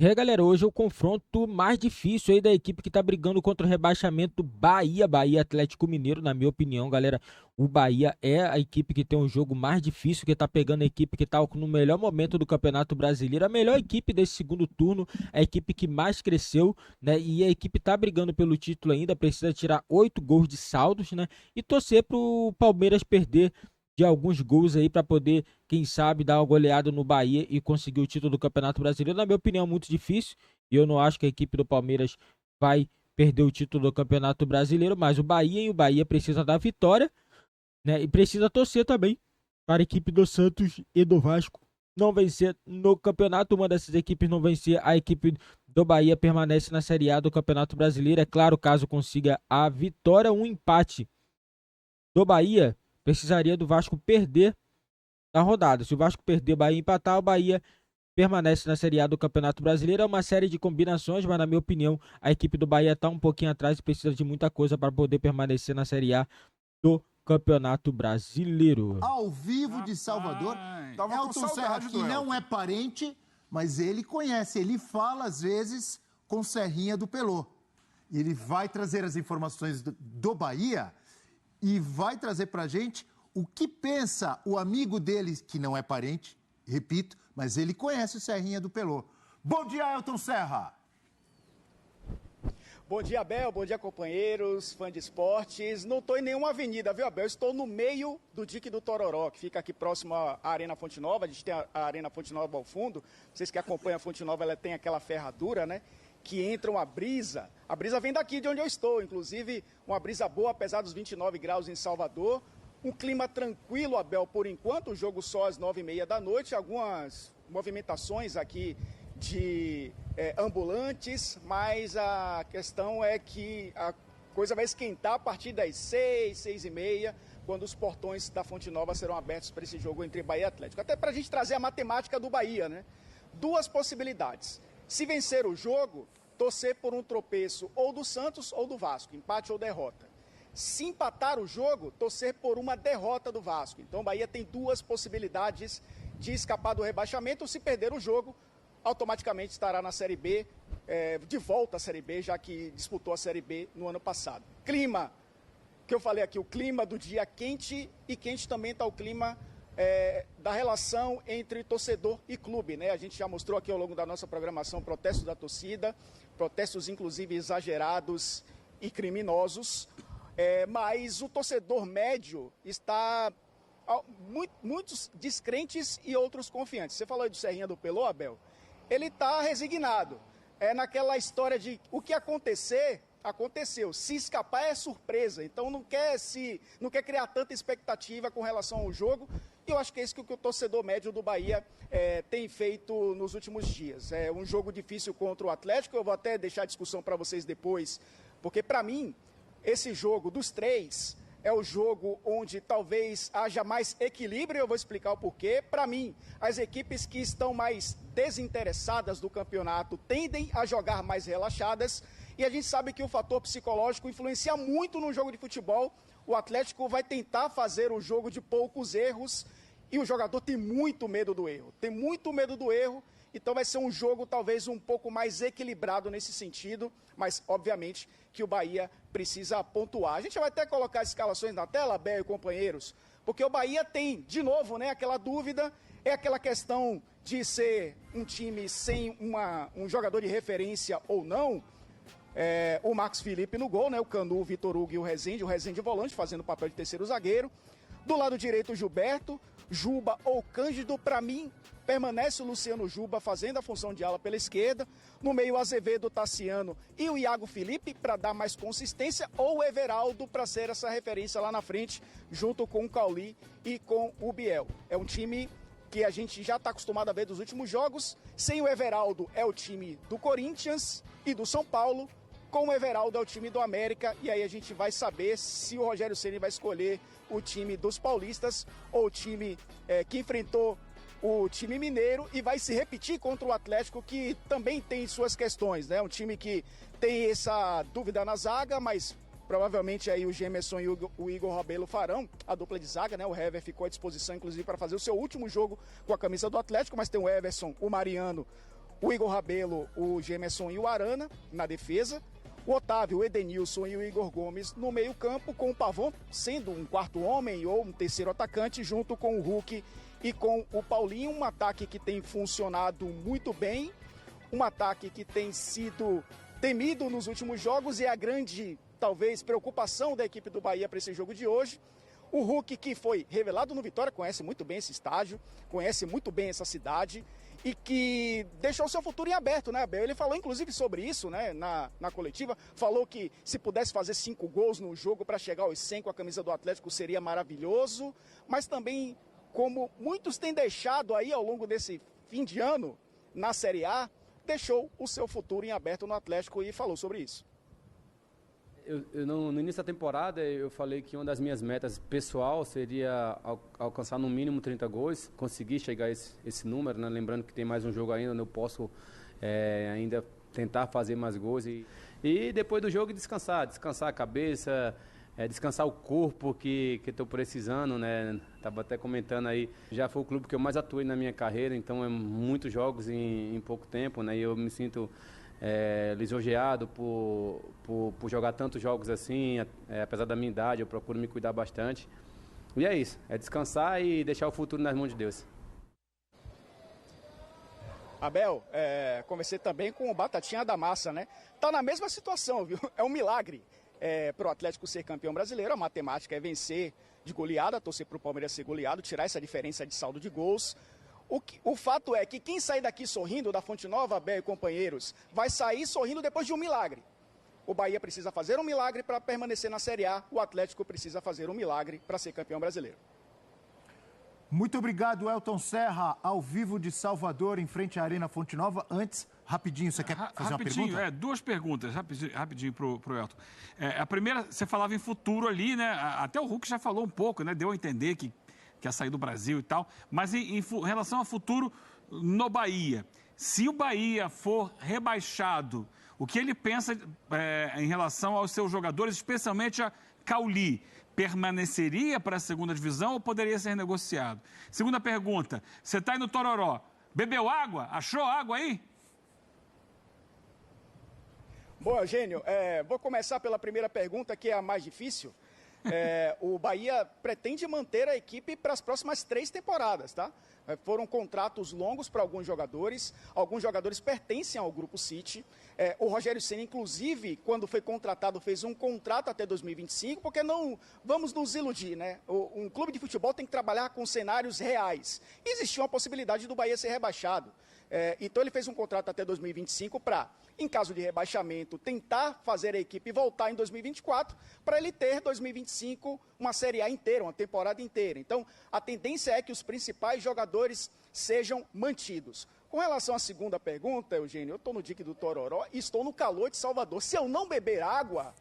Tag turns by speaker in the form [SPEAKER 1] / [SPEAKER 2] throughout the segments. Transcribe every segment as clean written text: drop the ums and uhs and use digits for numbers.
[SPEAKER 1] E aí, galera, hoje é o confronto mais difícil aí da equipe que tá brigando contra o rebaixamento Bahia Atlético Mineiro, na minha opinião, galera. O Bahia é a equipe que tem um jogo mais difícil, que tá pegando a equipe que tá no melhor momento do Campeonato Brasileiro, a melhor equipe desse segundo turno, a equipe que mais cresceu, né? E a equipe tá brigando pelo título ainda, precisa tirar 8 gols de saldos, né? E torcer pro Palmeiras perder de alguns gols aí para poder, quem sabe, dar uma goleada no Bahia e conseguir o título do Campeonato Brasileiro. Na minha opinião, muito difícil. E eu não acho que a equipe do Palmeiras vai perder o título do Campeonato Brasileiro, mas o Bahia precisa da vitória, né? E precisa torcer também para a equipe do Santos e do Vasco não vencer no campeonato. Uma dessas equipes não vencer, a equipe do Bahia permanece na Série A do Campeonato Brasileiro. É claro, caso consiga a vitória, um empate do Bahia, precisaria do Vasco perder na rodada. Se o Vasco perder, o Bahia empatar, o Bahia permanece na Série A do Campeonato Brasileiro. É uma série de combinações, mas na minha opinião, a equipe do Bahia está um pouquinho atrás e precisa de muita coisa para poder permanecer na Série A do Campeonato Brasileiro.
[SPEAKER 2] Ao vivo de Salvador. Elton Serra, que não é parente, mas ele conhece, ele fala às vezes com Serrinha do Pelô. E ele vai trazer as informações do Bahia e vai trazer pra gente o que pensa o amigo dele, que não é parente, repito, mas ele conhece o Serrinha do Pelô. Bom dia, Elton Serra!
[SPEAKER 3] Bom dia, Abel. Bom dia, companheiros, fã de esportes. Não estou em nenhuma avenida, viu, Abel? Estou no meio do dique do Tororó, que fica aqui próximo à Arena Fonte Nova. A gente tem a Arena Fonte Nova ao fundo. Vocês que acompanham a Fonte Nova, ela tem aquela ferradura, né? Que entra uma brisa. A brisa vem daqui de onde eu estou, inclusive uma brisa boa, apesar dos 29 graus em Salvador. Um clima tranquilo, Abel, por enquanto. O jogo só às 9h30 da noite. Algumas movimentações aqui de ambulantes, mas a questão é que a coisa vai esquentar a partir das 6h30, quando os portões da Fonte Nova serão abertos para esse jogo entre Bahia e Atlético. Até para a gente trazer a matemática do Bahia, né? Duas possibilidades. Se vencer o jogo, torcer por um tropeço ou do Santos ou do Vasco, empate ou derrota. Se empatar o jogo, torcer por uma derrota do Vasco. Então o Bahia tem duas possibilidades de escapar do rebaixamento. Se perder o jogo, automaticamente estará na Série B, de volta à Série B, já que disputou a Série B no ano passado. Clima, que eu falei aqui, o clima do dia quente, e quente também está o clima da relação entre torcedor e clube, né? A gente já mostrou aqui ao longo da nossa programação protestos da torcida, protestos inclusive exagerados e criminosos, mas o torcedor médio está muitos descrentes e outros confiantes. Você falou aí do Serrinha do Pelô, Abel? Ele está resignado. É naquela história de o que acontecer, aconteceu. Se escapar é surpresa. Então não quer criar tanta expectativa com relação ao jogo. E eu acho que é isso que o torcedor médio do Bahia tem feito nos últimos dias. É um jogo difícil contra o Atlético. Eu vou até deixar a discussão para vocês depois, porque para mim, esse jogo dos três é o jogo onde talvez haja mais equilíbrio, eu vou explicar o porquê. Para mim, as equipes que estão mais desinteressadas do campeonato tendem a jogar mais relaxadas, e a gente sabe que o fator psicológico influencia muito no jogo de futebol. O Atlético vai tentar fazer o jogo de poucos erros, e o jogador tem muito medo do erro, então vai ser um jogo talvez um pouco mais equilibrado nesse sentido, mas obviamente que o Bahia precisa pontuar. A gente vai até colocar as escalações na tela, Bel e companheiros, porque o Bahia tem, de novo, né, aquela dúvida, é aquela questão de ser um time sem um jogador de referência ou não. O Marcos Felipe no gol, né, o Canu, o Vitor Hugo e o Rezende volante, fazendo o papel de terceiro zagueiro. Do lado direito, o Gilberto, Juba ou Cândido. Para mim, permanece o Luciano Juba fazendo a função de ala pela esquerda. No meio, Azevedo, Tassiano e o Iago Felipe para dar mais consistência, ou o Everaldo para ser essa referência lá na frente, junto com o Cauli e com o Biel. É um time que a gente já está acostumado a ver dos últimos jogos. Sem o Everaldo é o time do Corinthians e do São Paulo. Com o Everaldo é o time do América, e aí a gente vai saber se o Rogério Ceni vai escolher o time dos paulistas ou o time que enfrentou o time mineiro e vai se repetir contra o Atlético, que também tem suas questões, né? Um time que tem essa dúvida na zaga, mas provavelmente aí o Gemerson e o Igor Rabelo farão a dupla de zaga, né? O Hever ficou à disposição, inclusive, para fazer o seu último jogo com a camisa do Atlético, mas tem o Everson, o Mariano, o Igor Rabelo, o Gemerson e o Arana na defesa. O Otávio, o Edenilson e o Igor Gomes no meio campo, com o Pavon sendo um quarto homem ou um terceiro atacante, junto com o Hulk e com o Paulinho. Um ataque que tem funcionado muito bem, um ataque que tem sido temido nos últimos jogos e a grande, talvez, preocupação da equipe do Bahia para esse jogo de hoje. O Hulk, que foi revelado no Vitória, conhece muito bem esse estádio, conhece muito bem essa cidade e que deixou seu futuro em aberto, né, Abel? Ele falou, inclusive, sobre isso, né, na coletiva. Falou que se pudesse fazer 5 gols no jogo para chegar aos 100 com a camisa do Atlético seria maravilhoso, mas também, como muitos têm deixado aí ao longo desse fim de ano na Série A, deixou o seu futuro em aberto no Atlético e falou sobre isso.
[SPEAKER 4] No início da temporada eu falei que uma das minhas metas pessoal seria alcançar no mínimo 30 gols, conseguir chegar a esse número, né? Lembrando que tem mais um jogo ainda, onde eu posso ainda tentar fazer mais gols e depois do jogo descansar a cabeça, descansar o corpo que estou precisando, né? Estava até comentando aí, já foi o clube que eu mais atuei na minha carreira, então é muitos jogos em pouco tempo, né? E eu me sinto lisonjeado por jogar tantos jogos assim, apesar da minha idade, eu procuro me cuidar bastante. E é isso, é descansar e deixar o futuro nas mãos de Deus.
[SPEAKER 3] Abel, conversei também com o Batatinha da Massa, né? Tá na mesma situação, viu? É um milagre para o Atlético ser campeão brasileiro. A matemática é vencer de goleada, torcer para o Palmeiras ser goleado, tirar essa diferença de saldo de gols. O fato é que quem sair daqui sorrindo da Fonte Nova, Abel e companheiros, vai sair sorrindo depois de um milagre. O Bahia precisa fazer um milagre para permanecer na Série A, o Atlético precisa fazer um milagre para ser campeão brasileiro.
[SPEAKER 2] Muito obrigado, Elton Serra, ao vivo de Salvador, em frente à Arena Fonte Nova. Antes, rapidinho, você quer fazer uma pergunta?
[SPEAKER 5] Duas perguntas, rapidinho pro Elton. A primeira, você falava em futuro ali, né? Até o Hulk já falou um pouco, né? Deu a entender que quer sair do Brasil e tal, mas em relação ao futuro no Bahia, se o Bahia for rebaixado, o que ele pensa em relação aos seus jogadores, especialmente a Cauli, permaneceria para a segunda divisão ou poderia ser negociado? Segunda pergunta, você está aí no Tororó, bebeu água? Achou água aí?
[SPEAKER 3] Bom, Eugênio, vou começar pela primeira pergunta, que é a mais difícil. O Bahia pretende manter a equipe para as próximas 3 temporadas, tá? Foram contratos longos para alguns jogadores pertencem ao Grupo City. O Rogério Ceni, inclusive, quando foi contratado, fez um contrato até 2025, porque não vamos nos iludir, né? Um clube de futebol tem que trabalhar com cenários reais. Existia uma possibilidade do Bahia ser rebaixado. Então ele fez um contrato até 2025 para, em caso de rebaixamento, tentar fazer a equipe voltar em 2024, para ele ter 2025 uma Série A inteira, uma temporada inteira. Então, a tendência é que os principais jogadores sejam mantidos. Com relação à segunda pergunta, Eugênio, eu estou no dique do Tororó e estou no calor de Salvador. Se eu não beber água,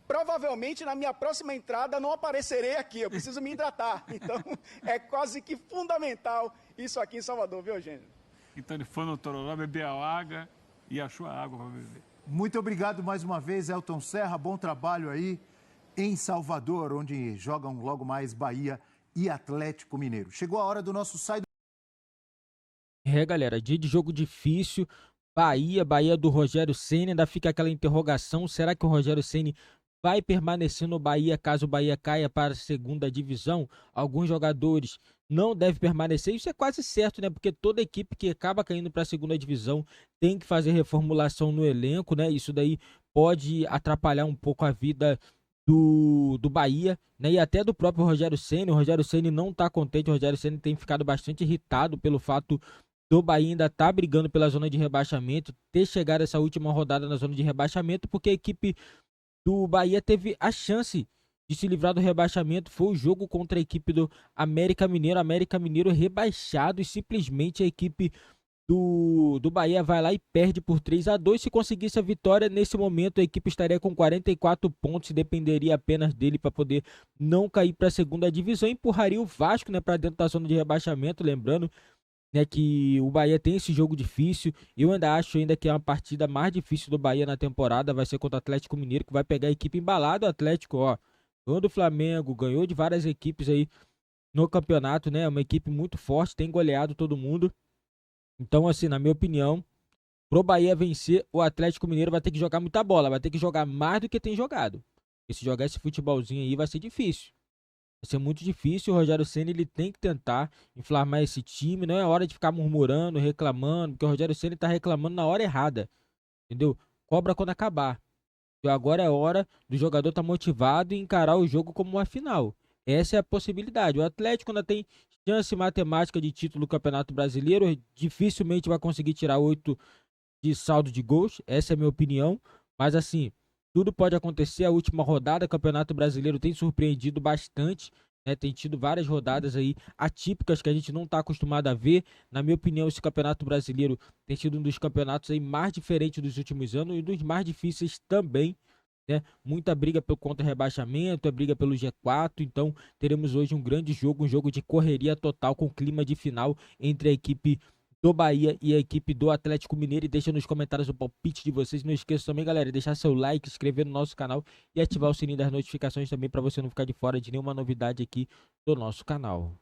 [SPEAKER 3] provavelmente na minha próxima entrada não aparecerei aqui, eu preciso me hidratar. Então, é quase que fundamental isso aqui em Salvador, viu, Eugênio?
[SPEAKER 5] Então ele foi no Tororó, bebeu a água e achou a água para beber.
[SPEAKER 2] Muito obrigado mais uma vez, Elton Serra. Bom trabalho aí em Salvador, onde jogam logo mais Bahia e Atlético Mineiro. Chegou a hora do nosso Sai do...
[SPEAKER 1] Galera, dia de jogo difícil. Bahia do Rogério Ceni. Ainda fica aquela interrogação, será que o Rogério Ceni vai permanecer no Bahia caso o Bahia caia para a segunda divisão? Alguns jogadores não devem permanecer, isso é quase certo, né? Porque toda equipe que acaba caindo para a segunda divisão tem que fazer reformulação no elenco, né? Isso daí pode atrapalhar um pouco a vida do Bahia, né? E até do próprio Rogério Ceni. O Rogério Ceni não está contente, o Rogério Ceni tem ficado bastante irritado pelo fato do Bahia ainda estar brigando pela zona de rebaixamento, ter chegado essa última rodada na zona de rebaixamento, porque a equipe do Bahia teve a chance de se livrar do rebaixamento. Foi o jogo contra a equipe do América Mineiro rebaixado, e simplesmente a equipe do Bahia vai lá e perde por 3-2. Se conseguisse a vitória, nesse momento a equipe estaria com 44 pontos e dependeria apenas dele para poder não cair para a segunda divisão. Empurraria o Vasco, né, para dentro da zona de rebaixamento, lembrando, né, que o Bahia tem esse jogo difícil. Eu ainda acho que é uma partida mais difícil do Bahia na temporada, vai ser contra o Atlético Mineiro, que vai pegar a equipe embalada. O Atlético, ganhou do Flamengo, ganhou de várias equipes aí no campeonato, né? Uma equipe muito forte, tem goleado todo mundo. Então, assim, na minha opinião, Pro Bahia vencer, o Atlético Mineiro vai ter que jogar muita bola, vai ter que jogar mais do que tem jogado. Porque se jogar esse futebolzinho aí vai ser difícil. Vai ser muito difícil. O Rogério Ceni ele tem que tentar inflamar esse time. Não é hora de ficar murmurando, reclamando, porque o Rogério Ceni tá reclamando na hora errada. Entendeu? Cobra quando acabar. E agora é hora do jogador estar motivado e encarar o jogo como uma final. Essa é a possibilidade. O Atlético ainda tem chance matemática de título do Campeonato Brasileiro. Dificilmente vai conseguir tirar 8 de saldo de gols. Essa é a minha opinião. Mas assim, tudo pode acontecer. A última rodada, o Campeonato Brasileiro tem surpreendido bastante, né? Tem tido várias rodadas aí atípicas que a gente não está acostumado a ver. Na minha opinião, esse Campeonato Brasileiro tem sido um dos campeonatos aí mais diferentes dos últimos anos e dos mais difíceis também, né? Muita briga contra o rebaixamento, briga pelo G4. Então teremos hoje um grande jogo, um jogo de correria total com clima de final entre a equipe do Bahia e a equipe do Atlético Mineiro. E deixa nos comentários o palpite de vocês. Não esqueça também, galera, de deixar seu like, se inscrever no nosso canal e ativar o sininho das notificações também para você não ficar de fora de nenhuma novidade aqui do nosso canal.